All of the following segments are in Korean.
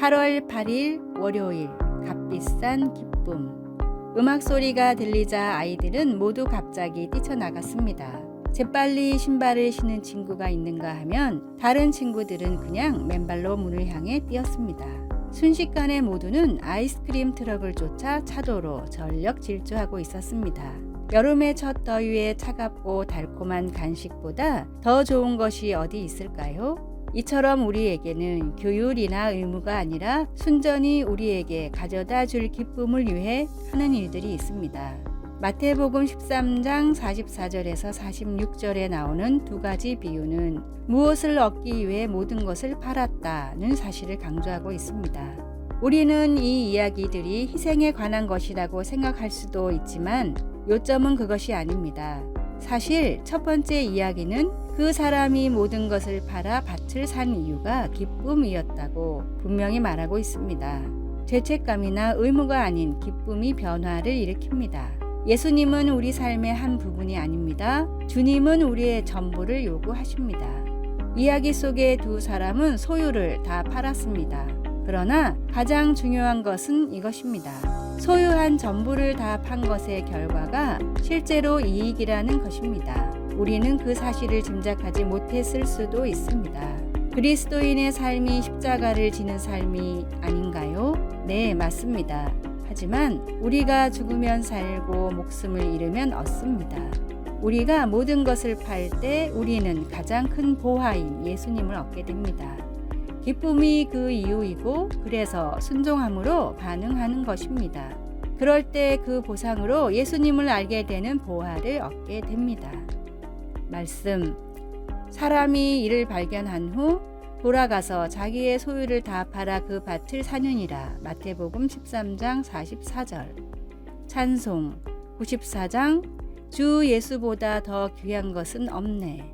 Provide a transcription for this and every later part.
8월 8일 월요일 값비싼 기쁨. 음악 소리가 들리자 아이들은 모두 갑자기 뛰쳐나갔습니다. 재빨리 신발을 신은 친구가 있는가 하면 다른 친구들은 그냥 맨발로 문을 향해 뛰었습니다. 순식간에 모두는 아이스크림 트럭을 쫓아 차도로 전력 질주하고 있었습니다. 여름의 첫 더위에 차갑고 달콤한 간식보다 더 좋은 것이 어디 있을까요? 이처럼 우리에게는 교율이나 의무가 아니라 순전히 우리에게 가져다 줄 기쁨을 위해 하는 일들이 있습니다. 마태복음 13장 44절에서 46절에 나오는 두 가지 비유는 무엇을 얻기 위해 모든 것을 팔았다는 사실을 강조하고 있습니다. 우리는 이 이야기들이 희생에 관한 것이라고 생각할 수도 있지만 요점은 그것이 아닙니다. 사실 첫 번째 이야기는 그 사람이 모든 것을 팔아 밭을 산 이유가 기쁨이었다고 분명히 말하고 있습니다. 죄책감이나 의무가 아닌 기쁨이 변화를 일으킵니다. 예수님은 우리 삶의 한 부분이 아닙니다. 주님은 우리의 전부를 요구하십니다. 이야기 속의 두 사람은 소유를 다 팔았습니다. 그러나 가장 중요한 것은 이것입니다. 소유한 전부를 다 판 것의 결과가 실제로 이익이라는 것입니다. 우리는 그 사실을 짐작하지 못했을 수도 있습니다. 그리스도인의 삶이 십자가를 지는 삶이 아닌가요? 네, 맞습니다. 하지만 우리가 죽으면 살고 목숨을 잃으면 얻습니다. 우리가 모든 것을 팔 때 우리는 가장 큰 보화인 예수님을 얻게 됩니다. 기쁨이 그 이유이고 그래서 순종함으로 반응하는 것입니다. 그럴 때 그 보상으로 예수님을 알게 되는 보화를 얻게 됩니다. 말씀. 사람이 이를 발견한 후 돌아가서 자기의 소유를 다 팔아 그 밭을 사느니라. 마태복음 13장 44절. 찬송 94장. 주 예수보다 더 귀한 것은 없네.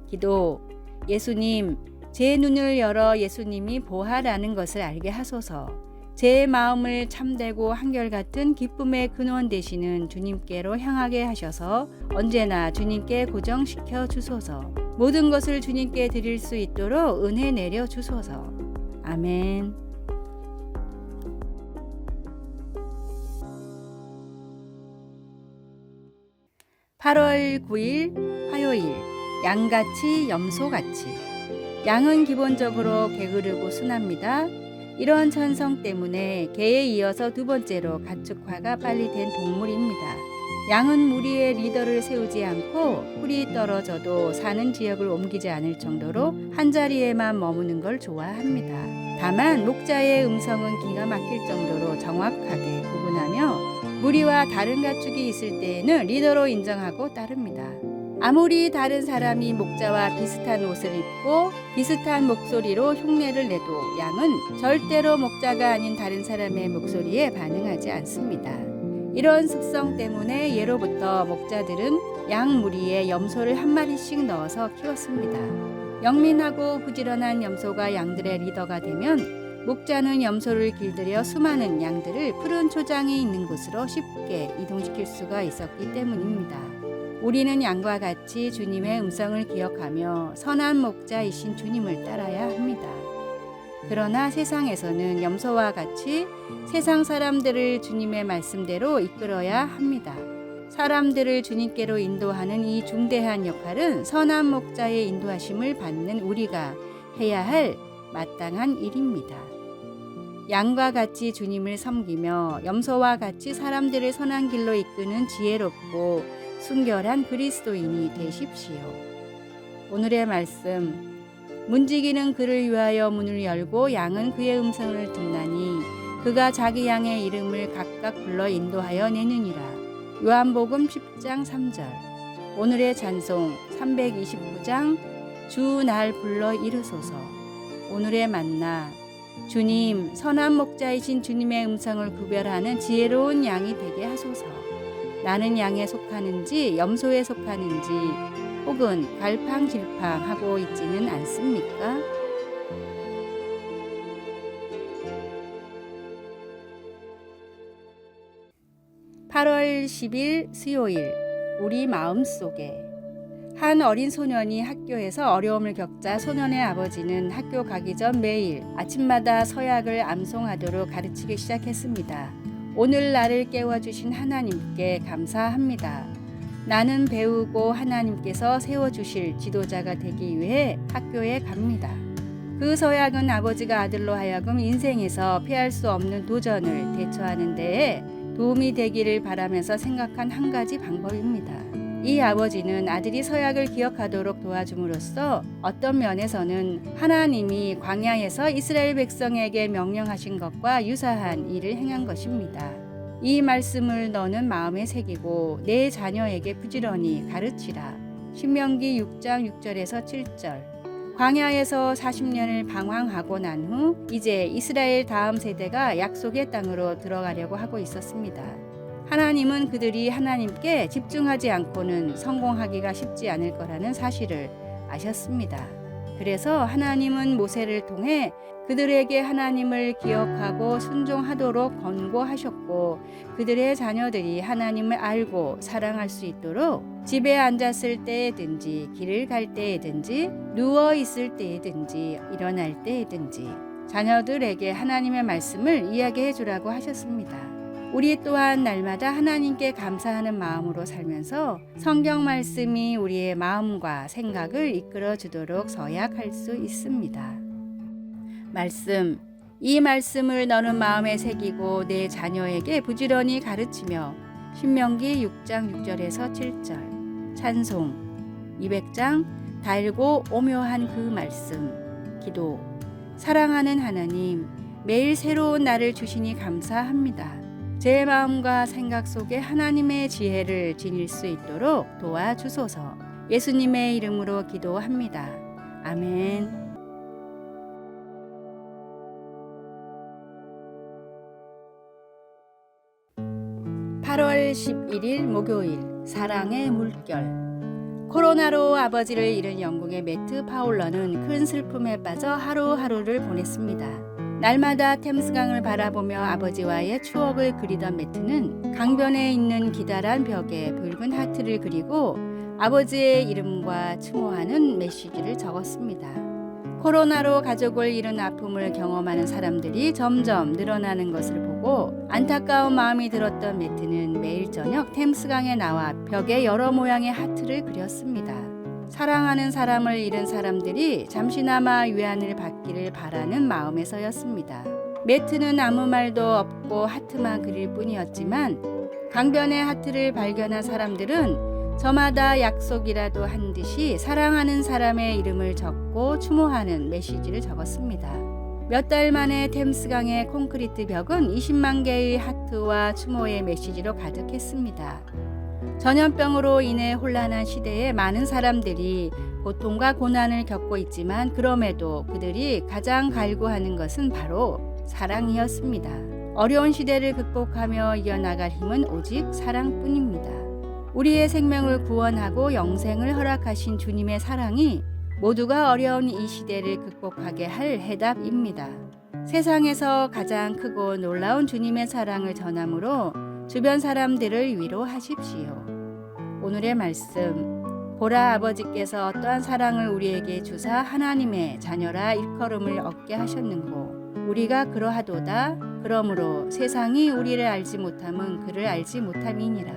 기도. 예수님, 제 눈을 열어 예수님이 보화라는 것을 알게 하소서. 제 마음을 참되고 한결같은 기쁨의 근원 되시는 주님께로 향하게 하셔서 언제나 주님께 고정시켜 주소서. 모든 것을 주님께 드릴 수 있도록 은혜 내려 주소서. 아멘. (8월 9일) 화요일. 양같이 염소같이. 양은 기본적으로 게으르고 순합니다. 이런 천성 때문에 개에 이어서 두 번째로 가축화가 빨리 된 동물입니다. 양은 무리의 리더를 세우지 않고 풀이 떨어져도 사는 지역을 옮기지 않을 정도로 한자리에만 머무는 걸 좋아합니다. 다만 목자의 음성은 기가 막힐 정도로 정확하게 구분하며 무리와 다른 가축이 있을 때에는 리더로 인정하고 따릅니다. 아무리 다른 사람이 목자와 비슷한 옷을 입고 비슷한 목소리로 흉내를 내도 양은 절대로 목자가 아닌 다른 사람의 목소리에 반응하지 않습니다. 이런 습성 때문에 예로부터 목자들은 양 무리에 염소를 한 마리씩 넣어서 키웠습니다. 영민하고 부지런한 염소가 양들의 리더가 되면 목자는 염소를 길들여 수많은 양들을 푸른 초장이 있는 곳으로 쉽게 이동시킬 수가 있었기 때문입니다. 우리는 양과 같이 주님의 음성을 기억하며 선한 목자이신 주님을 따라야 합니다. 그러나 세상에서는 염소와 같이 세상 사람들을 주님의 말씀대로 이끌어야 합니다. 사람들을 주님께로 인도하는 이 중대한 역할은 선한 목자의 인도하심을 받는 우리가 해야 할 마땅한 일입니다. 양과 같이 주님을 섬기며 염소와 같이 사람들을 선한 길로 이끄는 지혜롭고 순결한 그리스도인이 되십시오. 오늘의 말씀. 문지기는 그를 위하여 문을 열고 양은 그의 음성을 듣나니 그가 자기 양의 이름을 각각 불러 인도하여 내느니라. 요한복음 10장 3절. 오늘의 찬송 329장. 주 날 불러 이르소서. 오늘의 만나. 주님, 선한 목자이신 주님의 음성을 구별하는 지혜로운 양이 되게 하소서. 나는 양에 속하는지 염소에 속하는지 혹은 갈팡질팡하고 있지는 않습니까? (8월 10일) 수요일. 우리 마음속에. 한 어린 소년이 학교에서 어려움을 겪자 소년의 아버지는 학교 가기 전 매일 아침마다 서약을 암송하도록 가르치기 시작했습니다. 오늘 나를 깨워주신 하나님께 감사합니다. 나는 배우고 하나님께서 세워주실 지도자가 되기 위해 학교에 갑니다. 그 서약은 아버지가 아들로 하여금 인생에서 피할 수 없는 도전을 대처하는 데에 도움이 되기를 바라면서 생각한 한 가지 방법입니다. 이 아버지는 아들이 서약을 기억하도록 도와줌으로써 어떤 면에서는 하나님이 광야에서 이스라엘 백성에게 명령하신 것과 유사한 일을 행한 것입니다. 이 말씀을 너는 마음에 새기고 내 자녀에게 부지런히 가르치라. 신명기 6장 6절에서 7절. 광야에서 40년을 방황하고 난 후 이제 이스라엘 다음 세대가 약속의 땅으로 들어가려고 하고 있었습니다. 하나님은 그들이 하나님께 집중하지 않고는 성공하기가 쉽지 않을 거라는 사실을 아셨습니다. 그래서 하나님은 모세를 통해 그들에게 하나님을 기억하고 순종하도록 권고하셨고 그들의 자녀들이 하나님을 알고 사랑할 수 있도록 집에 앉았을 때에든지 길을 갈 때에든지 누워 있을 때에든지 일어날 때에든지 자녀들에게 하나님의 말씀을 이야기해 주라고 하셨습니다. 우리 또한 날마다 하나님께 감사하는 마음으로 살면서 성경 말씀이 우리의 마음과 생각을 이끌어 주도록 서약할 수 있습니다. 말씀, 이 말씀을 너는 마음에 새기고 내 자녀에게 부지런히 가르치며 신명기 6장 6절에서 7절. 찬송 200장 달고 오묘한 그 말씀. 기도, 사랑하는 하나님, 매일 새로운 날을 주시니 감사합니다. 제 마음과 생각 속에 하나님의 지혜를 지닐 수 있도록 도와주소서. 예수님의 이름으로 기도합니다. 아멘. 8월 11일 목요일 사랑의 물결. 코로나로 아버지를 잃은 영국의 매트 파울러는 큰 슬픔에 빠져 하루하루를 보냈습니다. 날마다 템스강을 바라보며 아버지와의 추억을 그리던 매트는 강변에 있는 기다란 벽에 붉은 하트를 그리고 아버지의 이름과 추모하는 메시지를 적었습니다. 코로나로 가족을 잃은 아픔을 경험하는 사람들이 점점 늘어나는 것을 보고 안타까운 마음이 들었던 매트는 매일 저녁 템스강에 나와 벽에 여러 모양의 하트를 그렸습니다. 사랑하는 사람을 잃은 사람들이 잠시나마 위안을 받기를 바라는 마음에서였습니다. 매트는 아무 말도 없고 하트만 그릴 뿐이었지만 강변의 하트를 발견한 사람들은 저마다 약속이라도 한 듯이 사랑하는 사람의 이름을 적고 추모하는 메시지를 적었습니다. 몇 달 만에 템스강의 콘크리트 벽은 20만 개의 하트와 추모의 메시지로 가득했습니다. 전염병으로 인해 혼란한 시대에 많은 사람들이 고통과 고난을 겪고 있지만 그럼에도 그들이 가장 갈구하는 것은 바로 사랑이었습니다. 어려운 시대를 극복하며 이어나갈 힘은 오직 사랑뿐입니다. 우리의 생명을 구원하고 영생을 허락하신 주님의 사랑이 모두가 어려운 이 시대를 극복하게 할 해답입니다. 세상에서 가장 크고 놀라운 주님의 사랑을 전함으로 주변 사람들을 위로하십시오. 오늘의 말씀, 보라 아버지께서 어떠한 사랑을 우리에게 주사 하나님의 자녀라 일컬음을 얻게 하셨는고 우리가 그러하도다. 그러므로 세상이 우리를 알지 못함은 그를 알지 못함이니라.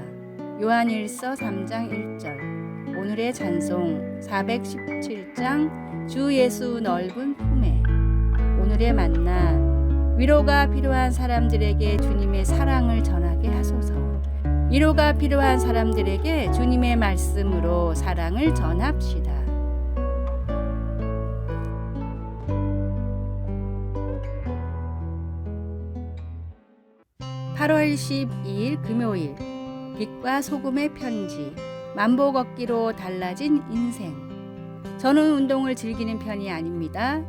요한일서 3장 1절. 오늘의 찬송 417장 주 예수 넓은 품에. 오늘의 만나, 위로가 필요한 사람들에게 주님의 사랑을 전하게 하소서. 위로가 필요한 사람들에게 주님의 말씀으로 사랑을 전합시다. (8월 12일) 금요일. 빛과 소금의 편지. 만보 걷기로 달라진 인생. 저는 운동을 즐기는 편이 아닙니다.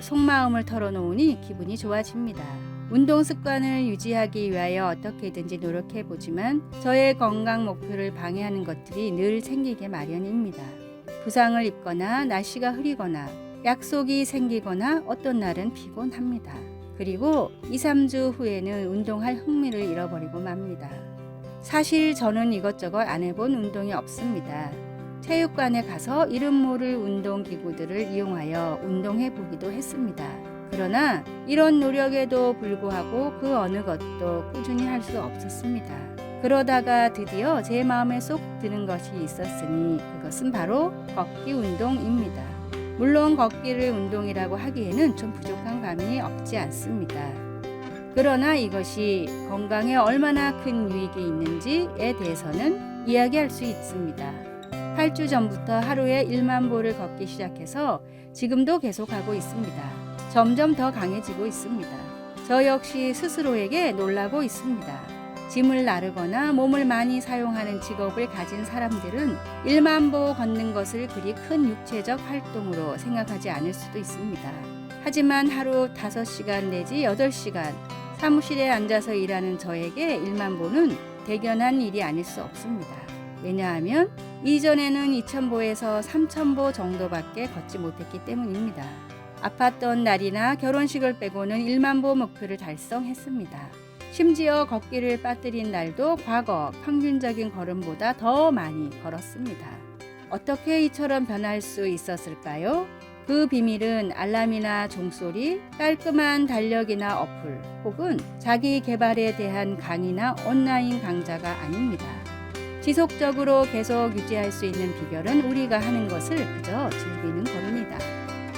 속마음을 털어놓으니 기분이 좋아집니다. 운동 습관을 유지하기 위하여 어떻게든지 노력해 보지만 저의 건강 목표를 방해하는 것들이 늘 생기게 마련입니다. 부상을 입거나 날씨가 흐리거나 약속이 생기거나 어떤 날은 피곤합니다. 그리고 2-3주 후에는 운동할 흥미를 잃어버리고 맙니다. 사실 저는 이것저것 안 해본 운동이 없습니다. 체육관에 가서 이름 모를 운동기구들을 이용하여 운동해 보기도 했습니다. 그러나 이런 노력에도 불구하고 그 어느 것도 꾸준히 할 수 없었습니다. 그러다가 드디어 제 마음에 쏙 드는 것이 있었으니 그것은 바로 걷기 운동입니다. 물론 걷기를 운동이라고 하기에는 좀 부족한 감이 없지 않습니다. 그러나 이것이 건강에 얼마나 큰 유익이 있는지에 대해서는 이야기할 수 있습니다. 8주 전부터 하루에 1만 보를 걷기 시작해서 지금도 계속하고 있습니다. 점점 더 강해지고 있습니다. 저 역시 스스로에게 놀라고 있습니다. 짐을 나르거나 몸을 많이 사용하는 직업을 가진 사람들은 1만 보 걷는 것을 그리 큰 육체적 활동으로 생각하지 않을 수도 있습니다. 하지만 하루 5시간 내지 8시간 사무실에 앉아서 일하는 저에게 1만 보는 대견한 일이 아닐 수 없습니다. 왜냐하면 이전에는 2,000보에서 3,000보 정도밖에 걷지 못했기 때문입니다. 아팠던 날이나 결혼식을 빼고는 1만 보 목표를 달성했습니다. 심지어 걷기를 빠뜨린 날도 과거 평균적인 걸음보다 더 많이 걸었습니다. 어떻게 이처럼 변할 수 있었을까요? 그 비밀은 알람이나 종소리, 깔끔한 달력이나 어플, 혹은 자기 개발에 대한 강의나 온라인 강좌가 아닙니다. 지속적으로 계속 유지할 수 있는 비결은 우리가 하는 것을 그저 즐기는 겁니다.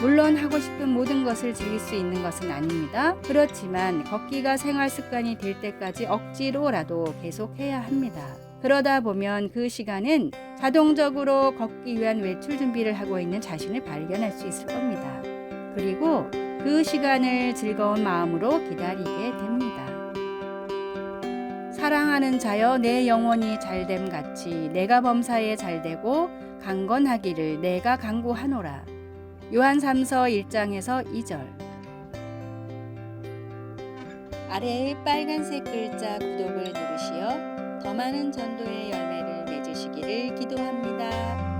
물론 하고 싶은 모든 것을 즐길 수 있는 것은 아닙니다. 그렇지만 걷기가 생활 습관이 될 때까지 억지로라도 계속해야 합니다. 그러다 보면 그 시간엔 자동적으로 걷기 위한 외출 준비를 하고 있는 자신을 발견할 수 있을 겁니다. 그리고 그 시간을 즐거운 마음으로 기다리게 됩니다. 사랑하는 자여 내 영혼이 잘됨 같이 내가 범사에 잘되고 강건하기를 내가 간구하노라. 요한 3서 1장에서 2절. 아래의 빨간색 글자 구독을 누르시어 더 많은 전도의 열매를 맺으시기를 기도합니다.